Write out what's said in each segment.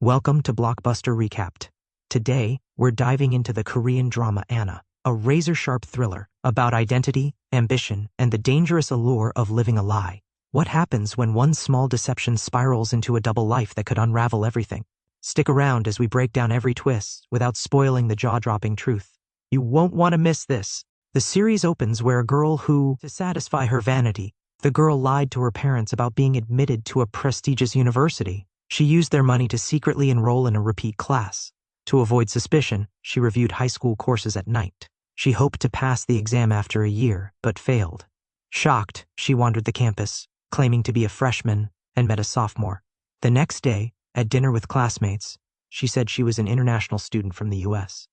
Welcome to Blockbuster Recapped. Today, we're diving into the Korean drama Anna, a razor-sharp thriller about identity, ambition, and the dangerous allure of living a lie. What happens when one small deception spirals into a double life that could unravel everything? Stick around as we break down every twist without spoiling the jaw-dropping truth. You won't want to miss this. The series opens where a girl who, to satisfy her vanity, the girl lied to her parents about being admitted to a prestigious university. She used their money to secretly enroll in a repeat class. To avoid suspicion, she reviewed high school courses at night. She hoped to pass the exam after a year, but failed. Shocked, she wandered the campus, claiming to be a freshman, and met a sophomore. The next day, at dinner with classmates, she said she was an international student from the US.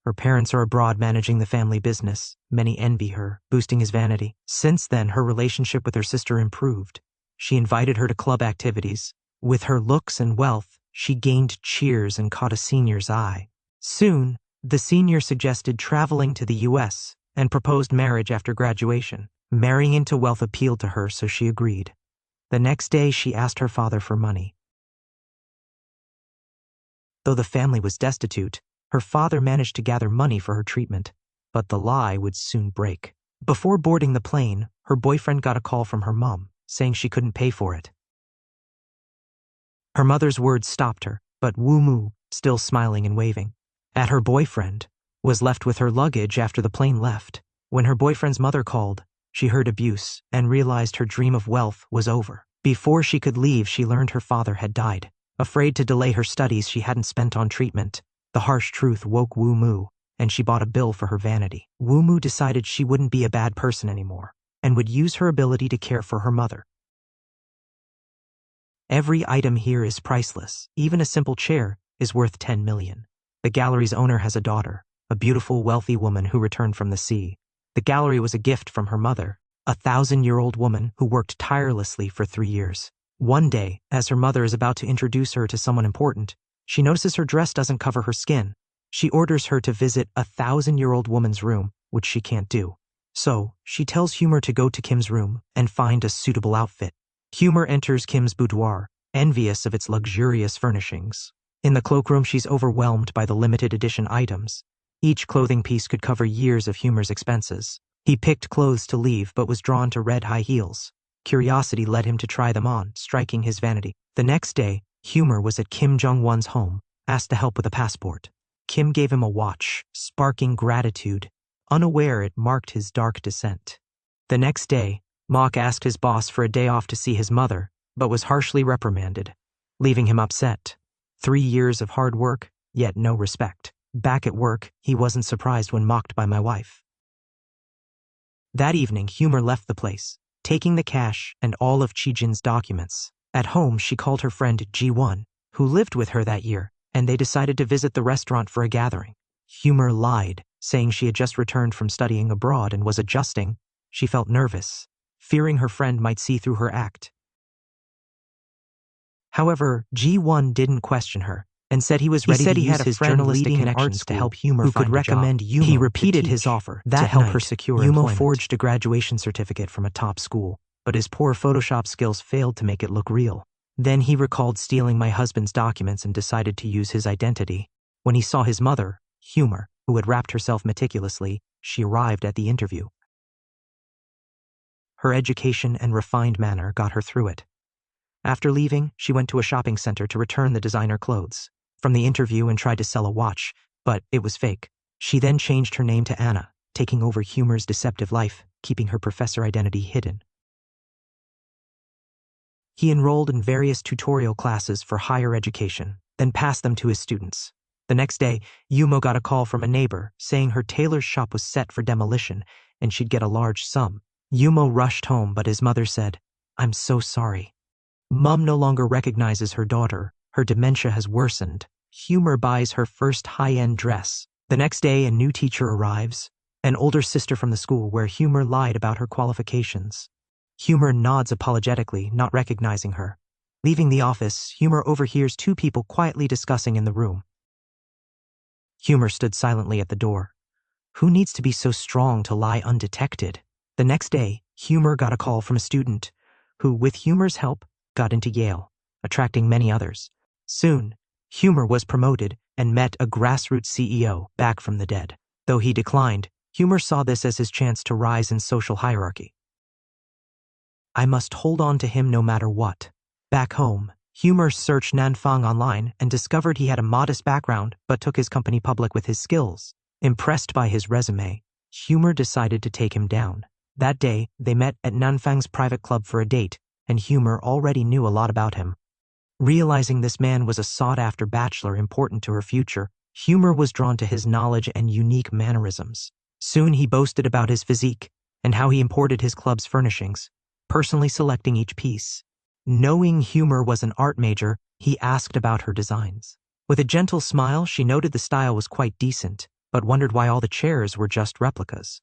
Her parents are abroad managing the family business. Many envy her, boosting his vanity. Since then, her relationship with her sister improved. She invited her to club activities. With her looks and wealth, she gained cheers and caught a senior's eye. Soon, the senior suggested traveling to the US and proposed marriage after graduation. Marrying into wealth appealed to her, so she agreed. The next day, she asked her father for money. Though the family was destitute, her father managed to gather money for her treatment, but the lie would soon break. Before boarding the plane, her boyfriend got a call from her mom, saying she couldn't pay for it. Her mother's words stopped her, but Woo-moo, still smiling and waving at her boyfriend, was left with her luggage after the plane left. When her boyfriend's mother called, she heard abuse and realized her dream of wealth was over. Before she could leave, she learned her father had died. Afraid to delay her studies she hadn't spent on treatment, the harsh truth woke Woo-moo, and she bought a bill for her vanity. Woo-moo decided she wouldn't be a bad person anymore, and would use her ability to care for her mother. Every item here is priceless. Even a simple chair is worth 10 million. The gallery's owner has a daughter, a beautiful, wealthy woman who returned from the sea. The gallery was a gift from her mother, a 1,000-year-old woman who worked tirelessly for 3 years. One day, as her mother is about to introduce her to someone important, she notices her dress doesn't cover her skin. She orders her to visit a 1,000-year-old woman's room, which she can't do. So, she tells Humor to go to Kim's room and find a suitable outfit. Humor enters Kim's boudoir, envious of its luxurious furnishings. In the cloakroom, she's overwhelmed by the limited edition items. Each clothing piece could cover years of Humor's expenses. He picked clothes to leave but was drawn to red high heels. Curiosity led him to try them on, striking his vanity. The next day, Humor was at Kim Jong-won's home, asked to help with a passport. Kim gave him a watch, sparking gratitude, unaware it marked his dark descent. The next day, Mock asked his boss for a day off to see his mother, but was harshly reprimanded, leaving him upset. 3 years of hard work, yet no respect. Back at work, he wasn't surprised when mocked by my wife. That evening, Humor left the place, taking the cash and all of Chi-jin's documents. At home, she called her friend Ji-won, who lived with her that year, and they decided to visit the restaurant for a gathering. Humor lied, saying she had just returned from studying abroad and was adjusting. She felt nervous, fearing her friend might see through her act. However, Ji-won didn't question her and said he was ready to use his journalistic connections to help Humor who could recommend Yumo. He repeated his offer to help her secure employment. Yumo forged a graduation certificate from a top school, but his poor Photoshop skills failed to make it look real. Then he recalled stealing my husband's documents and decided to use his identity. When he saw his mother, Humor, who had wrapped herself meticulously, she arrived at the interview. Her education and refined manner got her through it. After leaving, she went to a shopping center to return the designer clothes from the interview and tried to sell a watch, but it was fake. She then changed her name to Anna, taking over Humor's deceptive life, keeping her professor identity hidden. He enrolled in various tutorial classes for higher education, then passed them to his students. The next day, Yumo got a call from a neighbor saying her tailor's shop was set for demolition and she'd get a large sum. Yumo rushed home, but his mother said, "I'm so sorry." Mom no longer recognizes her daughter. Her dementia has worsened. Humor buys her first high-end dress. The next day, a new teacher arrives, an older sister from the school where Humor lied about her qualifications. Humor nods apologetically, not recognizing her. Leaving the office, Humor overhears 2 people quietly discussing in the room. Humor stood silently at the door. Who needs to be so strong to lie undetected? The next day, Humor got a call from a student who, with Humor's help, got into Yale, attracting many others. Soon, Humor was promoted and met a grassroots CEO back from the dead. Though he declined, Humor saw this as his chance to rise in social hierarchy. I must hold on to him no matter what. Back home, Humor searched Nanfang online and discovered he had a modest background but took his company public with his skills. Impressed by his resume, Humor decided to take him down. That day, they met at Nanfang's private club for a date, and Humor already knew a lot about him. Realizing this man was a sought-after bachelor important to her future, Humor was drawn to his knowledge and unique mannerisms. Soon he boasted about his physique and how he imported his club's furnishings, personally selecting each piece. Knowing Humor was an art major, he asked about her designs. With a gentle smile, she noted the style was quite decent, but wondered why all the chairs were just replicas.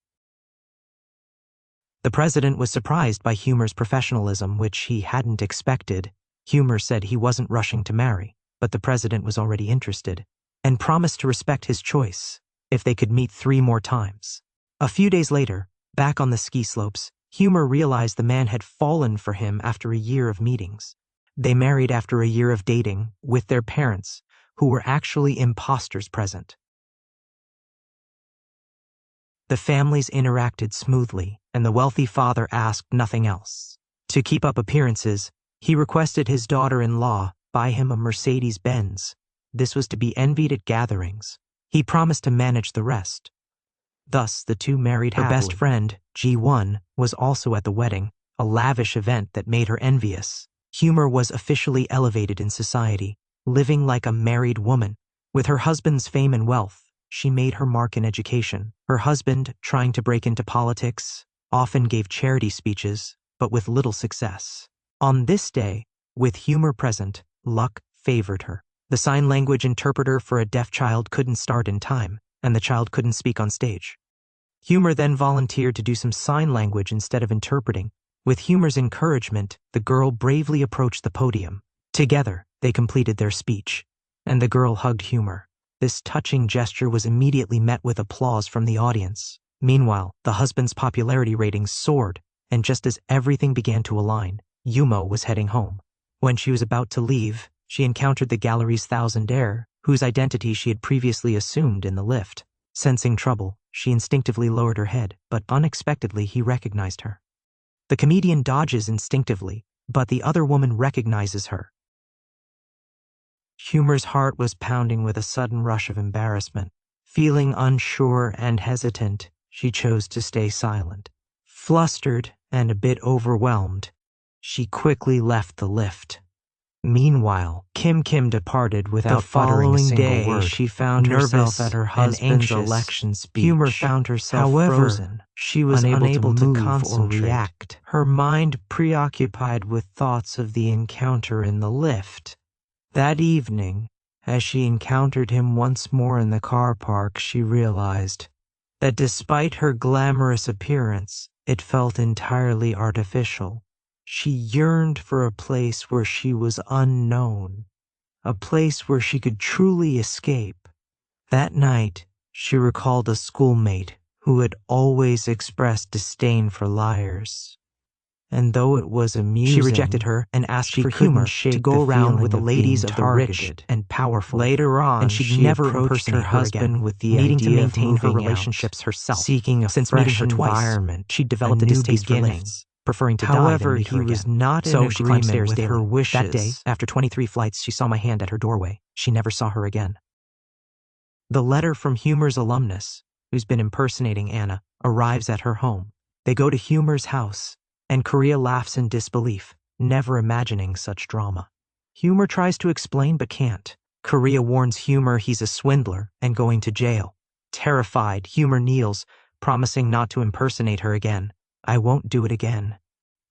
The president was surprised by Humor's professionalism, which he hadn't expected. Humor said he wasn't rushing to marry, but the president was already interested, and promised to respect his choice if they could meet 3 more times. A few days later, back on the ski slopes, Humor realized the man had fallen for him after a year of meetings. They married after a year of dating with their parents, who were actually imposters present. The families interacted smoothly, and the wealthy father asked nothing else. To keep up appearances, he requested his daughter-in-law buy him a Mercedes-Benz. This was to be envied at gatherings. He promised to manage the rest. Thus, the two married happily. Her best friend, G1, was also at the wedding, a lavish event that made her envious. Humor was officially elevated in society, living like a married woman. With her husband's fame and wealth, she made her mark in education. Her husband, trying to break into politics, often gave charity speeches, but with little success. On this day, with Humor present, luck favored her. The sign language interpreter for a deaf child couldn't start in time, and the child couldn't speak on stage. Humor then volunteered to do some sign language instead of interpreting. With Humor's encouragement, the girl bravely approached the podium. Together, they completed their speech, and the girl hugged Humor. This touching gesture was immediately met with applause from the audience. Meanwhile, the husband's popularity ratings soared, and just as everything began to align, Yumo was heading home. When she was about to leave, she encountered the gallery's thousandaire, whose identity she had previously assumed in the lift. Sensing trouble, she instinctively lowered her head, but unexpectedly he recognized her. The comedian dodges instinctively, but the other woman recognizes her. Humor's heart was pounding with a sudden rush of embarrassment. Feeling unsure and hesitant, she chose to stay silent. Flustered and a bit overwhelmed, she quickly left the lift. Meanwhile, Kim departed without uttering a single word. She found herself at her husband's election speech. Humor found herself frozen. She was unable to move or react. Her mind preoccupied with thoughts of the encounter in the lift. That evening, as she encountered him once more in the car park, she realized that despite her glamorous appearance, it felt entirely artificial. She yearned for a place where she was unknown, a place where she could truly escape. That night, she recalled a schoolmate who had always expressed disdain for liars. And though it was amusing, she rejected her and asked for Humor to go around with the ladies of the rich and powerful. Later on, and she'd never impersonate her husband with the needing to maintain her relationships herself. Seeking a since meeting her twice, she'd developed a distaste for lifts, preferring to die than meet her again. However, he was not in agreement she climbed stairs with her wishes. That day, after 23 flights, she saw my hand at her doorway. She never saw her again. The letter from Humor's alumnus, who's been impersonating Anna, arrives at her home. They go to Humor's house, and Korea laughs in disbelief, never imagining such drama. Humor tries to explain but can't. Korea warns Humor he's a swindler and going to jail. Terrified, Humor kneels, promising not to impersonate her again. I won't do it again.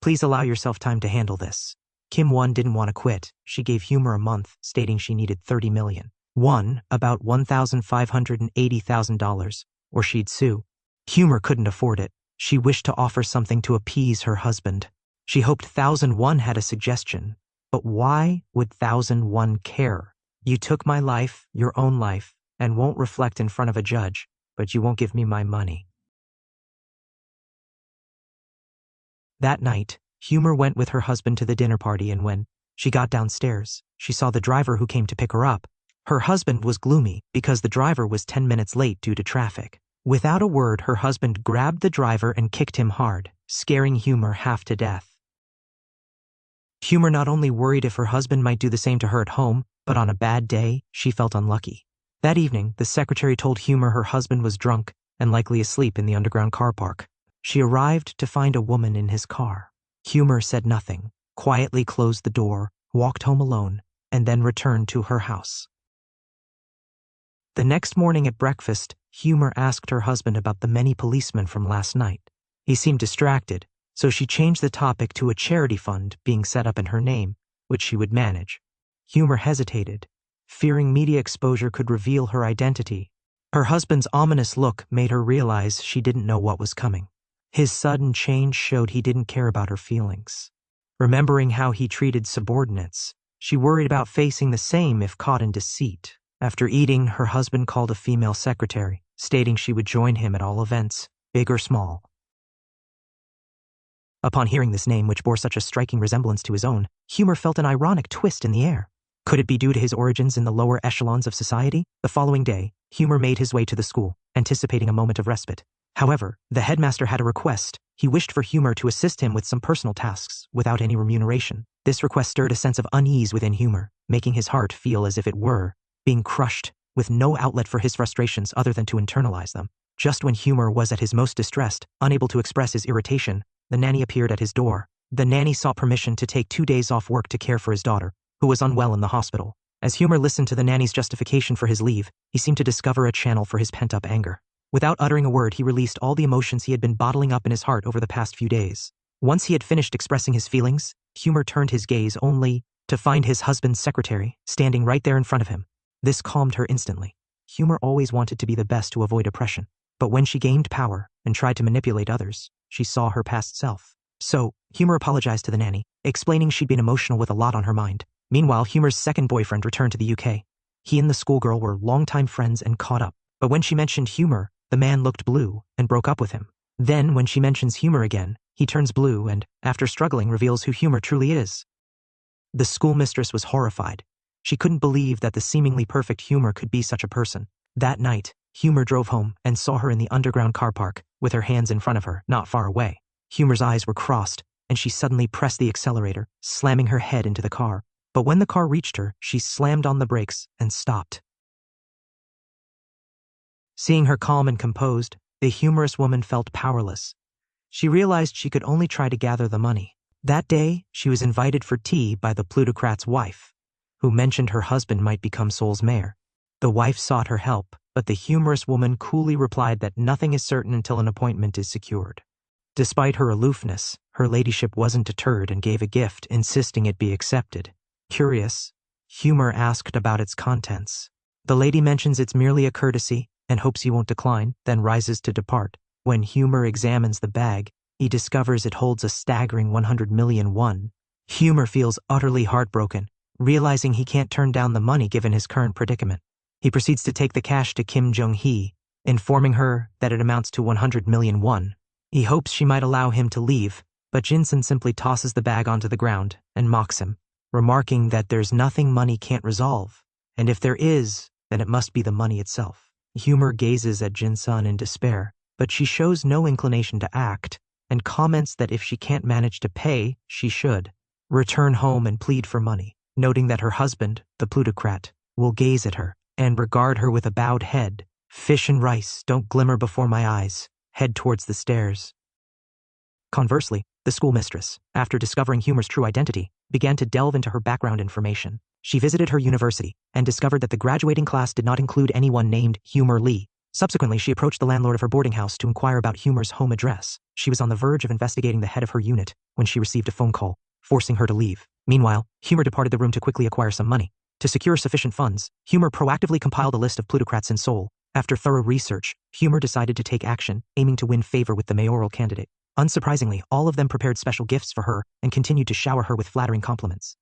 Please allow yourself time to handle this. Kim Won didn't want to quit. She gave Humor a month, stating she needed 30 million. About $1,580,000, or she'd sue. Humor couldn't afford it. She wished to offer something to appease her husband. She hoped 1001 had a suggestion. But why would 1001 care? You took my life, your own life, and won't reflect in front of a judge, but you won't give me my money. That night, Humor went with her husband to the dinner party, and when she got downstairs, she saw the driver who came to pick her up Her husband was gloomy because the driver was 10 minutes late due to traffic. Without a word, her husband grabbed the driver and kicked him hard, scaring Humor half to death. Humor not only worried if her husband might do the same to her at home, but on a bad day, she felt unlucky. That evening, the secretary told Humor her husband was drunk and likely asleep in the underground car park. She arrived to find a woman in his car. Humor said nothing, quietly closed the door, walked home alone, and then returned to her house. The next morning at breakfast, Humor asked her husband about the many policemen from last night. He seemed distracted, so she changed the topic to a charity fund being set up in her name, which she would manage. Humor hesitated, fearing media exposure could reveal her identity. Her husband's ominous look made her realize she didn't know what was coming. His sudden change showed he didn't care about her feelings. Remembering how he treated subordinates, she worried about facing the same if caught in deceit. After eating, her husband called a female secretary, stating she would join him at all events, big or small. Upon hearing this name, which bore such a striking resemblance to his own, Humor felt an ironic twist in the air. Could it be due to his origins in the lower echelons of society? The following day, Humor made his way to the school, anticipating a moment of respite. However, the headmaster had a request. He wished for Humor to assist him with some personal tasks, without any remuneration. This request stirred a sense of unease within Humor, making his heart feel as if it were being crushed, with no outlet for his frustrations other than to internalize them. Just when Humor was at his most distressed, unable to express his irritation, the nanny appeared at his door. The nanny sought permission to take 2 days off work to care for his daughter, who was unwell in the hospital. As Humor listened to the nanny's justification for his leave, he seemed to discover a channel for his pent-up anger. Without uttering a word, he released all the emotions he had been bottling up in his heart over the past few days. Once he had finished expressing his feelings, Humor turned his gaze only to find his husband's secretary standing right there in front of him. This calmed her instantly. Humor always wanted to be the best to avoid oppression, but when she gained power and tried to manipulate others, she saw her past self. So, Humor apologized to the nanny, explaining she'd been emotional with a lot on her mind. Meanwhile, Humor's second boyfriend returned to the UK. He and the schoolgirl were longtime friends and caught up, but when she mentioned Humor, the man looked blue and broke up with him. Then, when she mentions Humor again, he turns blue and, after struggling, reveals who Humor truly is. The schoolmistress was horrified. She couldn't believe that the seemingly perfect Humor could be such a person. That night, Humor drove home and saw her in the underground car park, with her hands in front of her, not far away. Humor's eyes were crossed, and she suddenly pressed the accelerator, slamming her head into the car. But when the car reached her, she slammed on the brakes and stopped. Seeing her calm and composed, the humorous woman felt powerless. She realized she could only try to gather the money. That day, she was invited for tea by the plutocrat's wife, who mentioned her husband might become Seoul's mayor. The wife sought her help, but the humorous woman coolly replied that nothing is certain until an appointment is secured. Despite her aloofness, her ladyship wasn't deterred and gave a gift, insisting it be accepted. Curious, Humor asked about its contents. The lady mentions it's merely a courtesy and hopes he won't decline, then rises to depart. When Humor examines the bag, he discovers it holds a staggering 100 million won. Humor feels utterly heartbroken, realizing he can't turn down the money given his current predicament. He proceeds to take the cash to Kim Jong-hee, informing her that it amounts to 100 million won. He hopes she might allow him to leave, but Jinsun simply tosses the bag onto the ground and mocks him, remarking that there's nothing money can't resolve, and if there is, then it must be the money itself. Humor gazes at Jinsun in despair, but she shows no inclination to act, and comments that if she can't manage to pay, she should return home and plead for money, noting that her husband, the plutocrat, will gaze at her and regard her with a bowed head. Fish and rice don't glimmer before my eyes. Head towards the stairs. Conversely, the schoolmistress, after discovering Humor's true identity, began to delve into her background information. She visited her university and discovered that the graduating class did not include anyone named Humor Lee. Subsequently, she approached the landlord of her boarding house to inquire about Humor's home address. She was on the verge of investigating the head of her unit when she received a phone call, forcing her to leave. Meanwhile, Humor departed the room to quickly acquire some money. To secure sufficient funds, Humor proactively compiled a list of plutocrats in Seoul. After thorough research, Humor decided to take action, aiming to win favor with the mayoral candidate. Unsurprisingly, all of them prepared special gifts for her and continued to shower her with flattering compliments.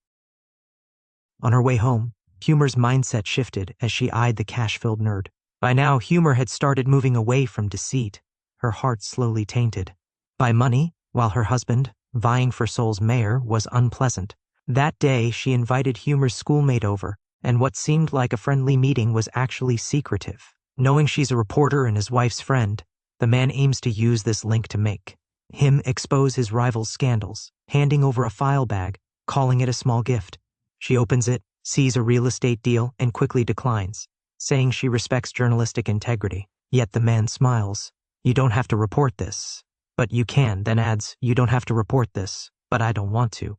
On her way home, Humor's mindset shifted as she eyed the cash-filled nerd. By now, Humor had started moving away from deceit, her heart slowly tainted by money, while her husband, vying for Seoul's mayor, was unpleasant. That day, she invited Humor's schoolmate over, and what seemed like a friendly meeting was actually secretive. Knowing she's a reporter and his wife's friend, the man aims to use this link to make him expose his rival's scandals, handing over a file bag, calling it a small gift. She opens it, sees a real estate deal, and quickly declines, saying she respects journalistic integrity. Yet the man smiles. "You don't have to report this." "But you can," then adds, "You don't have to report this, but I don't want to."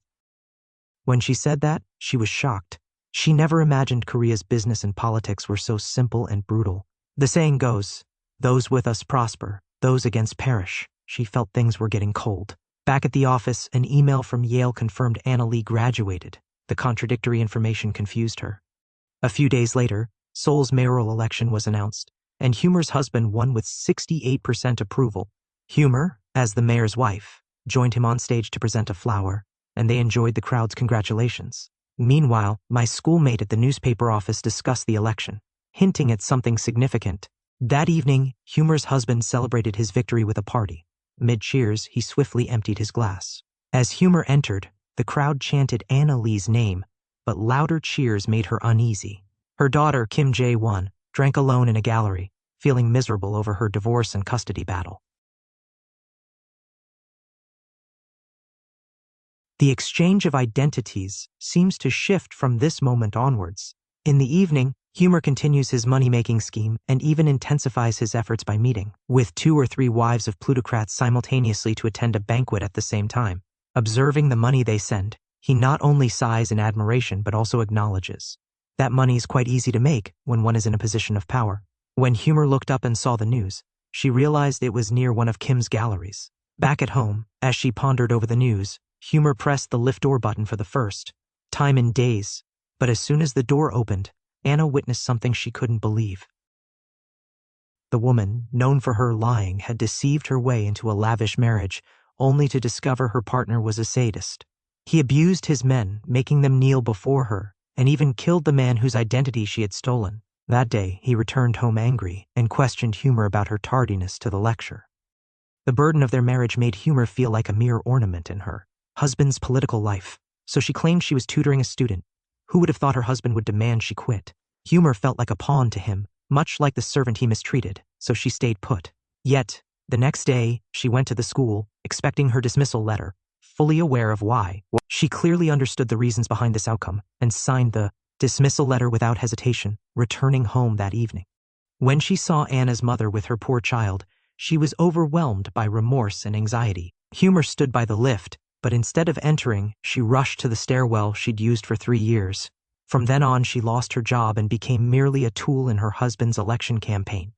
When she said that, she was shocked. She never imagined Korea's business and politics were so simple and brutal. The saying goes, "Those with us prosper, those against perish." She felt things were getting cold. Back at the office, an email from Yale confirmed Anna Lee graduated. The contradictory information confused her. A few days later, Seoul's mayoral election was announced, and Humer's husband won with 68% approval. Humer, as the mayor's wife, joined him on stage to present a flower, and they enjoyed the crowd's congratulations. Meanwhile, my schoolmate at the newspaper office discussed the election, hinting at something significant. That evening, Humer's husband celebrated his victory with a party. Mid cheers, he swiftly emptied his glass. As Humer entered, the crowd chanted Anna Lee's name, but louder cheers made her uneasy. Her daughter, Kim Jae-won, drank alone in a gallery, feeling miserable over her divorce and custody battle. The exchange of identities seems to shift from this moment onwards. In the evening, Humer continues his money-making scheme and even intensifies his efforts by meeting with 2 or 3 wives of plutocrats simultaneously to attend a banquet at the same time. Observing the money they send, he not only sighs in admiration but also acknowledges that money is quite easy to make when one is in a position of power. When Humer looked up and saw the news, she realized it was near one of Kim's galleries. Back at home, as she pondered over the news, Humer pressed the lift door button for the first time in days, but as soon as the door opened, Anna witnessed something she couldn't believe. The woman, known for her lying, had deceived her way into a lavish marriage, only to discover her partner was a sadist. He abused his men, making them kneel before her, and even killed the man whose identity she had stolen. That day, he returned home angry and questioned Humer about her tardiness to the lecture. The burden of their marriage made Humer feel like a mere ornament in her husband's political life, so she claimed she was tutoring a student. Who would have thought her husband would demand she quit? Humer felt like a pawn to him, much like the servant he mistreated, so she stayed put. Yet, the next day, she went to the school, expecting her dismissal letter, fully aware of why. She clearly understood the reasons behind this outcome, and signed the dismissal letter without hesitation, returning home that evening. When she saw Anna's mother with her poor child, she was overwhelmed by remorse and anxiety. Humer stood by the lift, but instead of entering, she rushed to the stairwell she'd used for 3 years. From then on, she lost her job and became merely a tool in her husband's election campaign.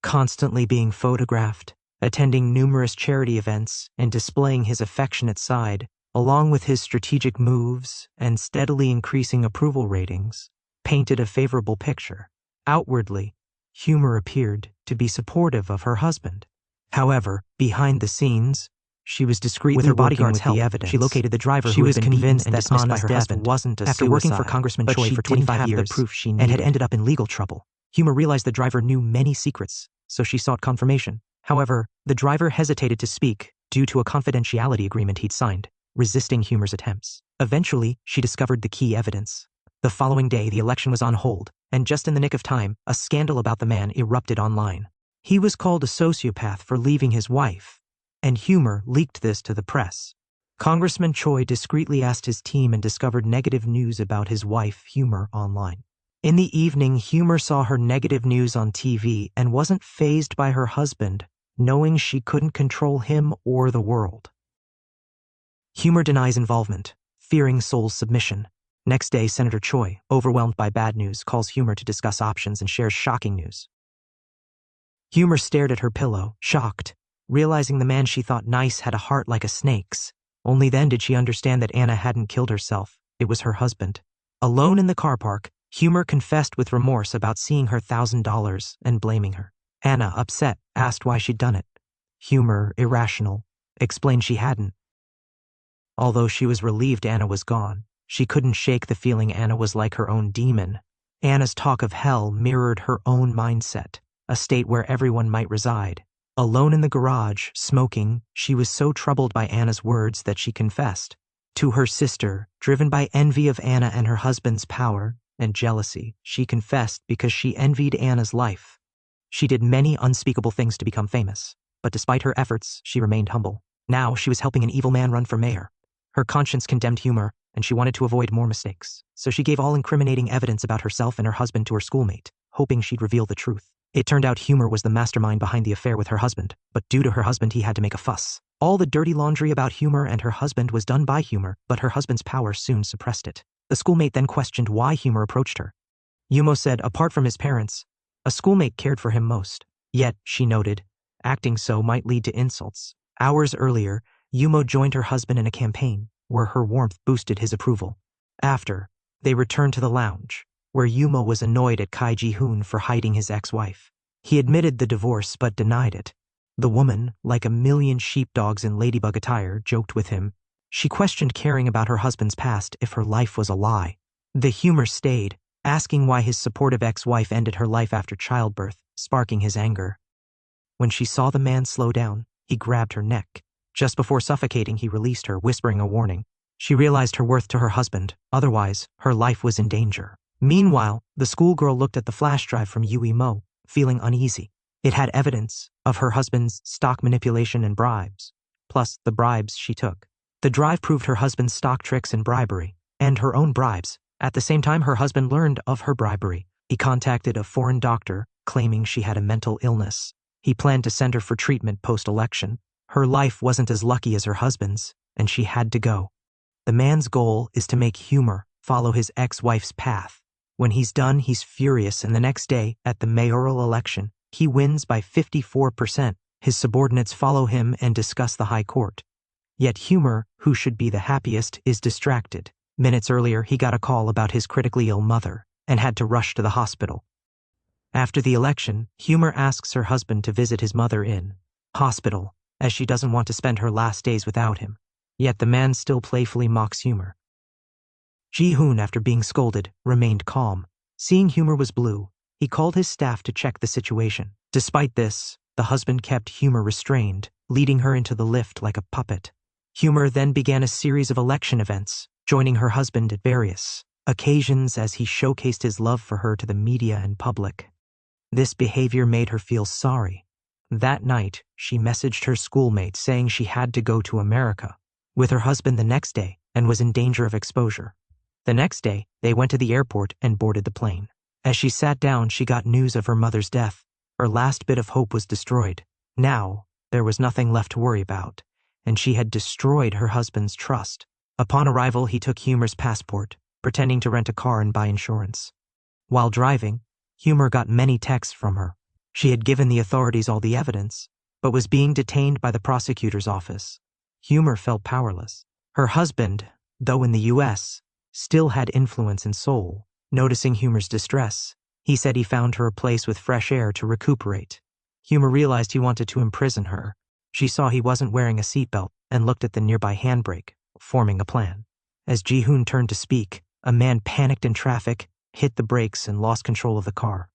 Constantly being photographed, attending numerous charity events, and displaying his affectionate side, along with his strategic moves and steadily increasing approval ratings, painted a favorable picture. Outwardly, Humer appeared to be supportive of her husband. However, behind the scenes, she was discreetly with her bodyguard's help. Evidence. She located the driver She who was had been convinced beaten that and dismissed by Anna's her death husband. wasn't a After suicide, working for Congressman but Choi she for didn't 25 have years the proof she and had needed. ended up in legal trouble, Humer realized the driver knew many secrets, so she sought confirmation. However, the driver hesitated to speak due to a confidentiality agreement he'd signed, resisting Humer's attempts. Eventually, she discovered the key evidence. The following day, the election was on hold, and just in the nick of time, a scandal about the man erupted online. He was called a sociopath for leaving his wife, and Humer leaked this to the press. Congressman Choi discreetly asked his team and discovered negative news about his wife, Humer, online. In the evening, Humer saw her negative news on TV and wasn't fazed by her husband, knowing she couldn't control him or the world. Humer denies involvement, fearing Seoul's submission. Next day, Senator Choi, overwhelmed by bad news, calls Humer to discuss options and shares shocking news. Humer stared at her pillow, shocked, realizing the man she thought nice had a heart like a snake's. Only then did she understand that Anna hadn't killed herself. It was her husband. Alone in the car park, Humer confessed with remorse about seeing her $1,000 and blaming her. Anna, upset, asked why she'd done it. Humer, irrational, explained she hadn't. Although she was relieved Anna was gone, she couldn't shake the feeling Anna was like her own demon. Anna's talk of hell mirrored her own mindset, a state where everyone might reside. Alone in the garage, smoking, she was so troubled by Anna's words that she confessed. To her sister, driven by envy of Anna and her husband's power, and jealousy. She confessed because she envied Anna's life. She did many unspeakable things to become famous, but despite her efforts, she remained humble. Now she was helping an evil man run for mayor. Her conscience condemned Humor, and she wanted to avoid more mistakes. So she gave all incriminating evidence about herself and her husband to her schoolmate, hoping she'd reveal the truth. It turned out Humor was the mastermind behind the affair with her husband, but due to her husband he had to make a fuss. All the dirty laundry about Humor and her husband was done by Humor, but her husband's power soon suppressed it. The schoolmate then questioned why Humor approached her. Yumo said, apart from his parents, a schoolmate cared for him most. Yet, she noted, acting so might lead to insults. Hours earlier, Yumo joined her husband in a campaign, where her warmth boosted his approval. After, they returned to the lounge, where Yumo was annoyed at Kai Ji-hoon for hiding his ex-wife. He admitted the divorce but denied it. The woman, like a million sheepdogs in ladybug attire, joked with him. She questioned caring about her husband's past if her life was a lie. The humor stayed, asking why his supportive ex-wife ended her life after childbirth, sparking his anger. When she saw the man slow down, he grabbed her neck. Just before suffocating, he released her, whispering a warning. She realized her worth to her husband, otherwise, her life was in danger. Meanwhile, the schoolgirl looked at the flash drive from Yui Mo, feeling uneasy. It had evidence of her husband's stock manipulation and bribes, plus the bribes she took. The drive proved her husband's stock tricks and bribery, and her own bribes. At the same time, her husband learned of her bribery. He contacted a foreign doctor, claiming she had a mental illness. He planned to send her for treatment post-election. Her life wasn't as lucky as her husband's, and she had to go. The man's goal is to make Humor follow his ex-wife's path. When he's done, he's furious, and the next day, at the mayoral election, he wins by 54%. His subordinates follow him and discuss the high court. Yet Humor, who should be the happiest, is distracted. Minutes earlier, he got a call about his critically ill mother and had to rush to the hospital. After the election, Humor asks her husband to visit his mother in hospital, as she doesn't want to spend her last days without him. Yet the man still playfully mocks Humor. Ji-hoon, after being scolded, remained calm. Seeing Humor was blue, he called his staff to check the situation. Despite this, the husband kept Humor restrained, leading her into the lift like a puppet. Humor then began a series of election events, joining her husband at various occasions as he showcased his love for her to the media and public. This behavior made her feel sorry. That night, she messaged her schoolmate saying she had to go to America with her husband the next day and was in danger of exposure. The next day, they went to the airport and boarded the plane. As she sat down, she got news of her mother's death. Her last bit of hope was destroyed. Now, there was nothing left to worry about, and she had destroyed her husband's trust. Upon arrival, he took Humor's passport, pretending to rent a car and buy insurance. While driving, Humor got many texts from her. She had given the authorities all the evidence, but was being detained by the prosecutor's office. Humor felt powerless. Her husband, though in the U.S., still had influence in Seoul. Noticing Humor's distress, he said he found her a place with fresh air to recuperate. Humor realized he wanted to imprison her. She saw he wasn't wearing a seatbelt and looked at the nearby handbrake, forming a plan. As Ji-hoon turned to speak, a man panicked in traffic, hit the brakes, and lost control of the car.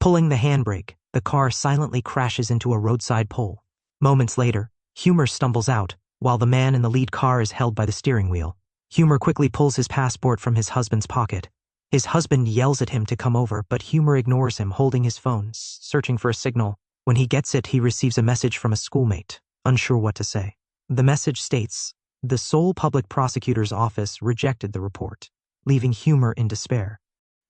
Pulling the handbrake, the car silently crashes into a roadside pole. Moments later, Humor stumbles out, while the man in the lead car is held by the steering wheel. Humor quickly pulls his passport from his husband's pocket. His husband yells at him to come over, but Humor ignores him, holding his phone, searching for a signal. When he gets it, he receives a message from a schoolmate, unsure what to say. The message states, the Seoul Public Prosecutor's Office rejected the report, leaving Humor in despair.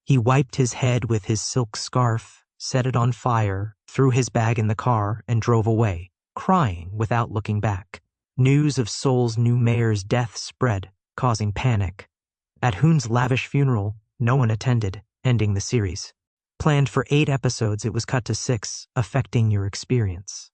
He wiped his head with his silk scarf, set it on fire, threw his bag in the car, and drove away, crying without looking back. News of Seoul's new mayor's death spread, causing panic. At Hoon's lavish funeral, no one attended, ending the series. Planned for 8 episodes, it was cut to 6, affecting your experience.